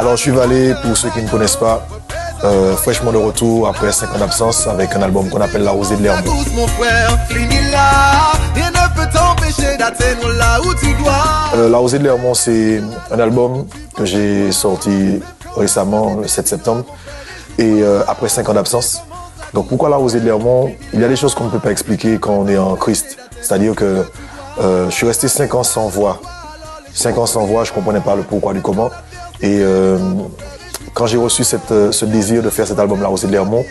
Alors, je suis Valé, pour ceux qui ne connaissent pas, fraîchement de retour après 5 ans d'absence avec un album qu'on appelle La Rosée de Lermont. La Rosée de Lermont, c'est un album que j'ai sorti récemment, le 7 septembre, et après 5 ans d'absence. Donc pourquoi La Rosée de Lermont? Il y a des choses qu'on ne peut pas expliquer quand on est en Christ. C'est-à-dire que je suis resté 5 ans sans voix. 5 ans sans voix, je ne comprenais pas le pourquoi du comment. Et quand j'ai reçu ce désir de faire cet album La Rosée de Lermont,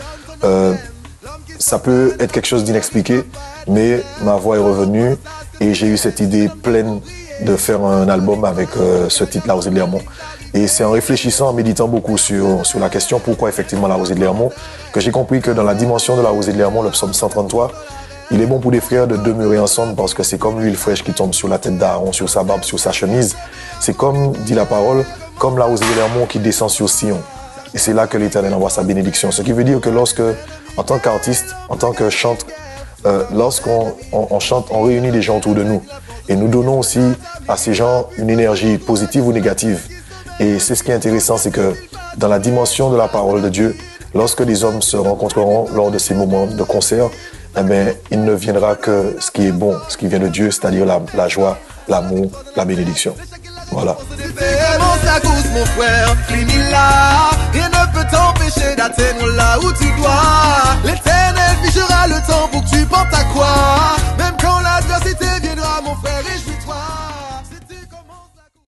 ça peut être quelque chose d'inexpliqué, mais ma voix est revenue et j'ai eu cette idée pleine de faire un album avec ce titre La Rosée de Lermont. Et c'est en réfléchissant, en méditant beaucoup sur la question pourquoi effectivement La Rosée de Lermont, que j'ai compris que dans la dimension de La Rosée de Lermont, le psaume 133, il est bon pour des frères de demeurer ensemble parce que c'est comme l'huile fraîche qui tombe sur la tête d'Aaron, sur sa barbe, sur sa chemise. C'est comme, dit la parole, comme La Rosée de Lermont qui descend sur Sion. Et c'est là que l'Éternel envoie sa bénédiction. Ce qui veut dire que lorsque, en tant qu'artiste, en tant que chanteur, lorsqu'on chante, on réunit des gens autour de nous. Et nous donnons aussi à ces gens une énergie positive ou négative. Et c'est ce qui est intéressant, c'est que dans la dimension de la parole de Dieu, lorsque les hommes se rencontreront lors de ces moments de concert, eh bien, il ne viendra que ce qui est bon, ce qui vient de Dieu, c'est-à-dire la joie, l'amour, la bénédiction. Voilà. Mon frère, finis là, rien ne peut t'empêcher d'atteindre là où tu dois. L'Éternel figera le temps pour que tu portes ta croix, même quand l'adversité